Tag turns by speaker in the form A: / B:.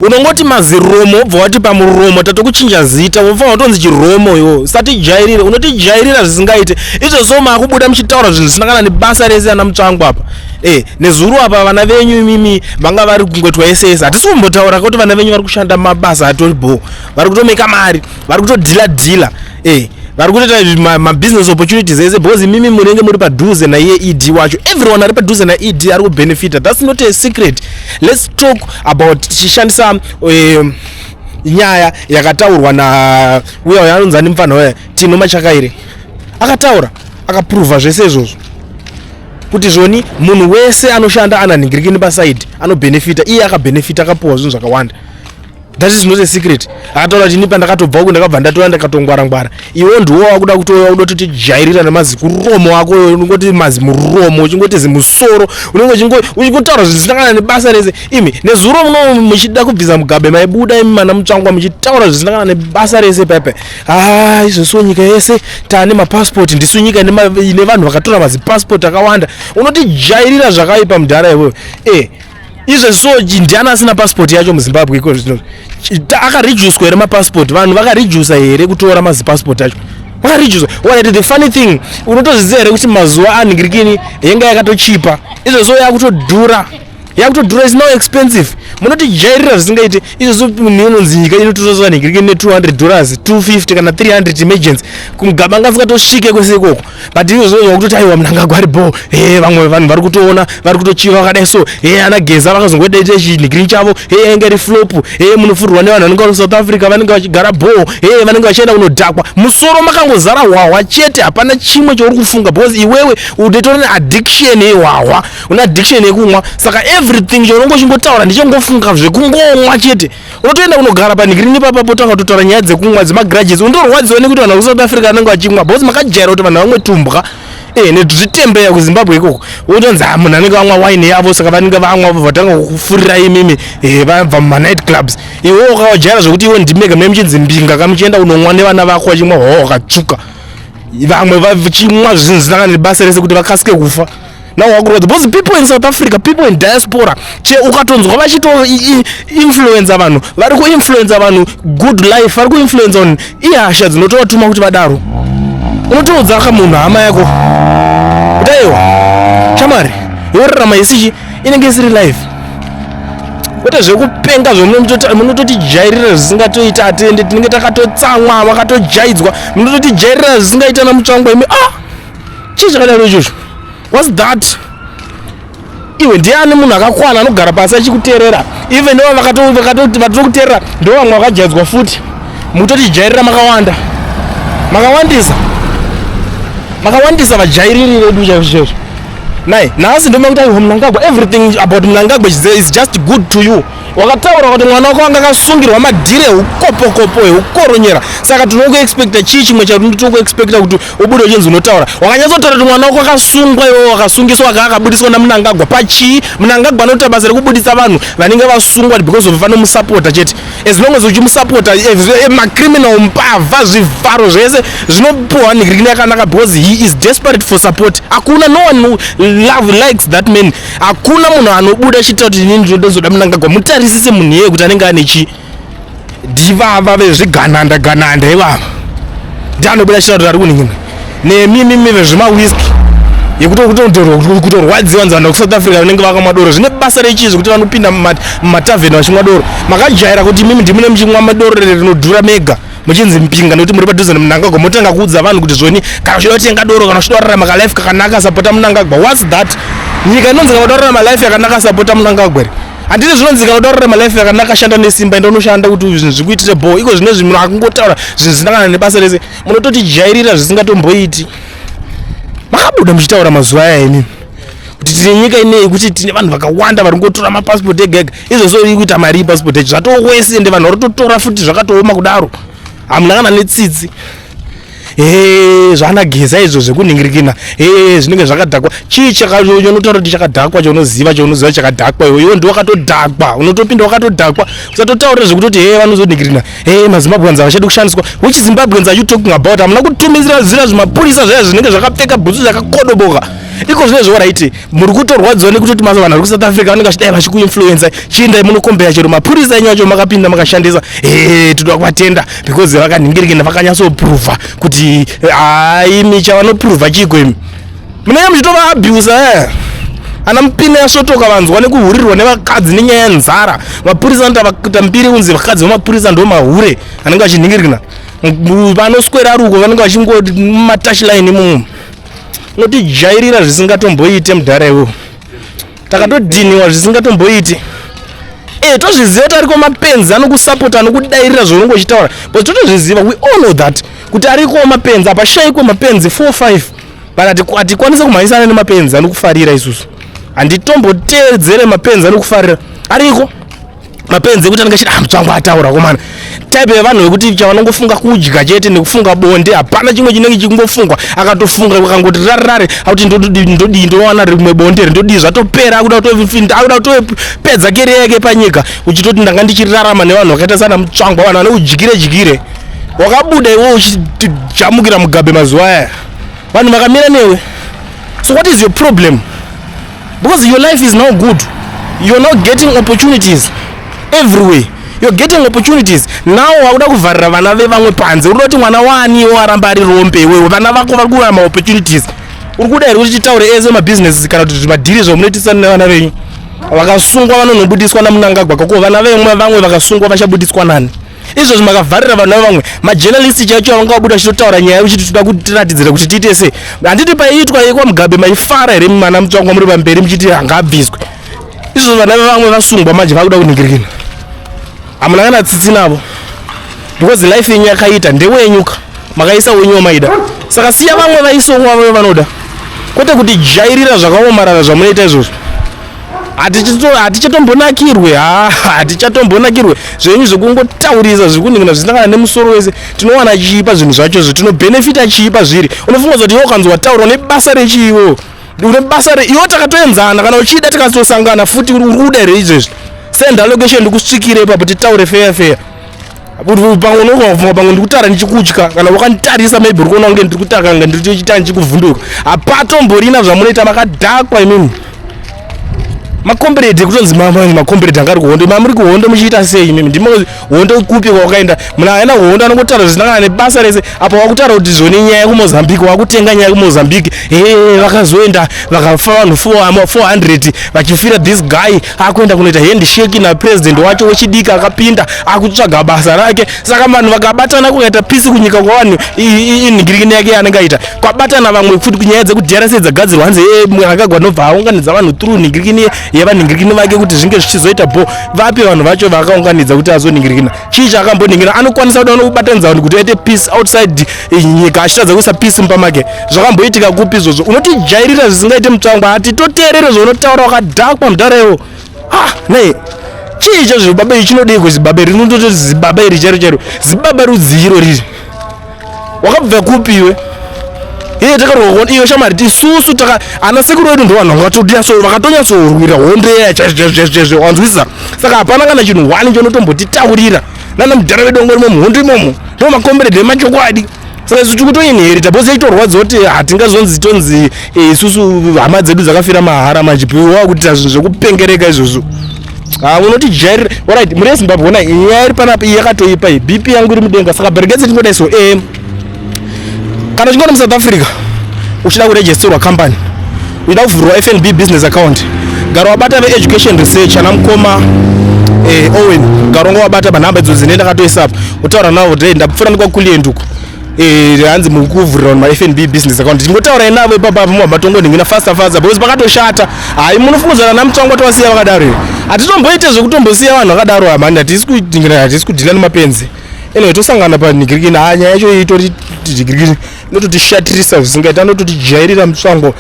A: unongoti maziromo obva wati pamuromo tatokuchinja zita wofana kutonzi chiromo iwo satijairire unotijairira zvisingaite izvozvo makubuda muchitaura zvinhu zvisinakana nebasa rese ana Mutsvangwa apa nezuro apa vana venyu imimi vanga vari kungotwa ss hatisi kumbotaura kuti vana venyu vari kushanda mabasa atori bo vari kutomeka mari vari kutodhila vari kutoita mabusiness opportunities ese because imimi munenge muri padhuze naiye ed wacho everyone ari padhuze naed ari kubenefita. That's not a secret. Let's talk about tichishandisa nyaya yakataurwa na uya yanonzi mufana waya Tino Machakaire akataura akaprova zvese izvozvo kuti zvoni munhu wese anoshanda ananhingiriki nepasaidi anobenefita. Iye akabenefita akapuwa zvinhu zvakawanda. That is not a secret. Akataura kuti nipa ndakatobva uku ndakabva ndatoya ndakatongwara iwe ndiwo wakuda kutoya udoti tijairira nemazi kuromo wako ungoti mazi muromo uchingoti zimusoro unenge uchingotaura zvisinakana nebasa rese imi nezuro muno muchida kubvisa mugabe maibuda imi mana Mutsvangwa muchitaura zvisinakana nebasa rese pepe izvosvo nyika yese taane mapassport ndisu nyika ine vanhu vakatora mazi passport akawanda unotijairira zvakaipa mudhara iwewe izvozvo ndiani asina passport yacho muZimbabwe iko zvino akareduced here mapassport vanhu vakareduce here kutora mazi passport acho vakareduce. What the funny thing unotozviziva here kuti mazuva anhingirikini yenga yakatochipa izvozvo yakutodhura is now expensive. Munotijairira zvisingaite izvozvo munhu inonzi nyika inototoza anhingirikini ne$200 250 kana 300 emergency kumugaba ngasikatosvike kwese ikoko but izvozvo wakutoti aiwa Mnangagwa ari bo vamwe vanhu vari kutoona vari kutochiva vakadai so ana Geza vakazongodaita chinhingiriki chavo yange iri flop munofurwa nevanhu vanenge vari South Africa vanenge vachigara bo vanenge vachienda kunodhakwa musoro makangozara hwahwa chete hapana chimwe chauri kufunga because iwewe unotora neaddiction yehwahwa una addiction yekumwa saka everything chaunongo chingotaura ndichangofunga zvekungomwa chete unotoenda kunogara panhingiriki ipapo tanga kutotaura nyaya dzekumwa dzemagraduates undorwadziwa nekuti vanhu vakuSouth Africa vanenge vachimwa because makajaira kuti vanhu vamwe tumbwa nezvitembeya kuZimbabwe ikoko utonzi munhu anenge vamwa wine yavo saka vanenge vamwa vatanga kufurira imimi vabva mumanight clubs iwe wakajaira zvokuti iwe ndimega mune muchinzi mbinga kamuchienda unomwa nevana vako vachimwa hwahwa wakatsvuka vamwe vachimwa zvinhu zvisinakana nebasa rese kuti vakasike kufa. Now because people in South Africa, people in diaspora ukatonzwa vachito influencer vanhu vari kuinfluencer vanhu good life vari kuinfluence on ihasha dzinotovatuma kuti vadaro unotoudza munhu hama yako kuti aiwa shamwari yorarama isichi inenge isiri life kwete zvekupenga zvomunototijairira zvisingatoita atende tinenge takatotsamwa vakatodzaidzwa munototijairira zvisingaita naMutsvangwa imi chii chakadaro ichocho. What's that? Iwe ndiani munhu akakwana anogara pasi achikuteerera even ivo vatinokuteerera ndo vamwe vakajaidzwa futi mutotijairira makawandisa vajairiri vedu chaizvo nai nhasi ndomakuti aiwa Mnangagwa everything about Mnangagwa is just good to you. Wakataura kuti mwana wako anga akasungirwa madhire hukopokopo hukoronyera saka tinokuexpecta chii chimwe chatinokuexpecta kuti ubude uchinzi unotaura wakanyatsotaura kuti mwana wako akasungwa iwo akasungiswa akabudiswa naMnangagwa pachii Mnangagwa anoita basa rekubudisa vanhu vanenge vasungwa because of vanomusapota chete as long as uchimusapota macriminal mbavha zvivharo zvese zvinopuhwa nhingiriki yakanaka because he is desperate for support. Hakuna no one likes that man. Hakuna munhu anobuda achitaura kuti inini ndinozoda Mnangagwa mutarisise munhu yeye kuti anenge ane chi ndivava vezvigananda ivava ndianobuda achitaura kuti ari kunhingirika nemimi vezvimawhiski yekutorwadziwa nzanda kuSouth Africa vanenge vakamwa doro zvine basa rechizvi kuti vanopinda mumatavheni vachimwa doro makajaira kuti mimi ndimune muchimwa madoro rinodhura mega muchinzi mpinga nekuti muri padhuze naMnangagwa motanga kuudza vanhu kuti zvoni kana uchida kutenga doro kana uchida kurarama life kakanaka sapota Mnangagwa. What's that? Nyika inonzi kana udararama life yakanaka sapota Mnangagwa handiti zvinonzi kana udararama life yakanaka shanda nesimba ende unoshanda kuti zvinhu zvikuitire bo iko zvine zvinhu akungotaura zvinhu zvinakana nebasa rese munototijairira zvisingatomboiti. Makabuda muchitaura mazuva aya ini kuti tine nyika inei kuti tine vanhu vakawanda vari kungotora mapassport ega izvozvo iri kuita mari passport yacho zvatowese ende vanhu varototora futi zvakatooma kudaro hamunangana netsitsi zvana Geza izvo zvekunhingirikina zvinenge zvakadhakwa chii chaunotaura kuti chakadhakwa chaunoziva chakadhakwa iwe ndiwo wakatodhakwa unotopinda wakatodhakwa usatotaurira zvekutoti vanozonhingirina maZimbabweans vachadi kushandiswa which Zimbabweans are you talking about? Hamuna kutumidzira zira zvimapurisa zvaya zvinenge zvakapfeka bhutsu zvakakodoboka iko zvezvo right muri kutorwadzwa nekuti mazuva vanhu vari kuSouth Africa vanenge vachidai vachikuinfluenza chiendai munokombera chero mapurisa enyu acho makapinda makashandisa toda kuvatenda because vakanhingirikina vakanyatsopruvha kuti imi chavanopruvha chiko imi munenge muchitova abusa ana mupine yasotoka vanzwa nekuhurirwa nevakadzi nenyaya yenzara mapurisa anoita mbiri kunzi vakadzi vemapurisa ndo mahure anenge achinhingirikina vanoswera ari uko vanenge vachingoti mumatashline imomo notijairira zvisingatomboite mudhara takatodhiniwa zvisingatomboite tozviziva kuti ariko mapenzi anokusapota anokudairira zvaunenge uchitaura but totozviziva we all know that kuti ariko mapenzi apa shaiko mapenzi 4-5 but hatikwanise kumhanyisana nemapenzi anokufarira isusu handitombotedzere mapenzi anokufarira ariko mapenzi ekuti anenge achida Mutsvangwa ataura komana type yevanhu vekuti chavanongofunga kudya chete nekufunga bonde hapana chimwe chinenge chingofungwa akatofunga akangoti rarare akuti ndodii ndowana rimwe bonde ndodii zvatopera akuda kutopedza keri yake panyika uchitoti ndanga ndichirarama nevanhu vakaita sana Mutsvangwa vanhu vaneudyire wakabuda iwe uchijamukira mugabe mazuva aya vanhu vakamira newe. So what is your problem? Because your life is now good, you're not getting opportunities everywhere. You're getting opportunities now. Wakuda kuvharira vana vevamwe panze uroti mwana wani waramba ari rompe wewe vana vako vari kuwana ma opportunities urikuda here kuti taure eze ma business kana kuti madhiri zvomunoitisana nevana venyu vakasungwa vanonobudiswa namunangagwa kako vana vamwe vakasungwa vachabudiswa nani izvo makavharira vana vamwe majournalist chacho vangabuda chitotaura nyaya uchiti toda kutiratidzira kuti tiite sei handiti paiitwa ikwa mugabe maifara here mwana Mutsvangwa muri pamberi muchiti hangabviswe izvo vana vamwe vasungwa manje vakuda kuningirikina hamuna kana tsitsi navo because life yenyu yakaita ndewenyuka makaisa wenyu maida saka siya vamwe vaisongwa vamwe vanoda kwete kuti jairira zvakaomarara zvamunoita izvozvo hatichatombonakirwe zvenyu zvekungotaurisa zvikuningina zvisangana nemusoro wese tinowana chiipa zvinhu zvachozvo tinobenefita chiipa zviri unofunga kuti iwo kanzi wataura une basa rechiiwo une basa iwo takatoenzana kana uchida tikatosangana futi uri kuda here izvezvi send allocation ndikusvikire ipapo titaure fair pamwe unofunga pamwe ndikutaura ndichikutya kana wakanditarisa maybe uri kuona kunge ndiri kutaka nga ndiri chiita ndichikuvhunduka hapatomborina zvamunoita makadhakwa imimi makomberede kutonzi makomberede angari kuhondo mamuri kuhondo muchiita sei imimi ndimo hondo kupi kwakaenda muna aina hondo anongotaura zvisinangana nebasa rese apa wakutaura kuti zvone nyaya yekumozambique wakutenga nyaya yekumozambique vakazoenda vakafa vanhu 400 vachifira this guy akuenda kunoita handshake napresident wacho wechidiki akapinda akutsvaga basa rake saka vanhu vakabatana kukaita pisi kunyika kwavanhu inhingirikini yake yanenge aita kwabatana vamwe futi kunyaya dzekudrc dzagadzirwa hanzi akagwa nobva aunganidza vanhu through nhingirikini yevanhingirikini vake kuti zvinge zvichizoita vapi vanhu vacho vakaunganidza kuti azonhingirikina chii chaakambonhingira anokwanisa kuti anokubatanidza vanhu kuti aite peace outside nyika achitadza kuisa peace mupamake zvakamboitika kupi izvozvo unotijairira zvisingaite Mutsvangwa hatitoteerere zvaunotaura wakadhakwa mudharayo nei chii izvo zibaba iri chinodiko zibaba iri rinototi zibaba iri chero zibaba rudziro riri wakabva kupi iwe iyo shamari tisusu ana sekuru vedu ndo vanhu vakatonyatsorwira hondo wanzwisa saka hapana kana chinhu hwani chonotombotitaurira nana mudhara vedu ngori muhondo imomo ndo makomberede emachokwadi saka isu tikutoinherita bose itorwadza kuti hatingazonzi tonzi isusu hama dzedu dzakafira mahara machipiwa kuita zvinhu zvekupengereka izvozvo unotijairira alright muri yeZimbabwe ona nyaya iri panapa iyi yakatoipa iyi bp yangu iri mudenga saka bereketse tingoda iso kana uchingona muSouth Africa uchida kuregisterwa company uchida kuvhurwa FNB business account gara wabata ve-education research ana mukoma Owen garongo wabata panhamba idzo dzine ndakatoisa apa utaura navo kuti ndapfuura ndikwakulienduko hanzi mukuvhurira ma-FNB business account tingotaura navo ipapa matongonhingina fasta because pakatoshata hai munofungudzana naMutsvangwa towasiya vakadaro here hatitomboite zvekutombosiya vanhu vakadaro hamani hatisi kudhila nemapenzi anyway tosangana panhingirikini nyaya yacho itori dhigirikini inototishatirisa zvisingaita anototijairira Mutsvangwa.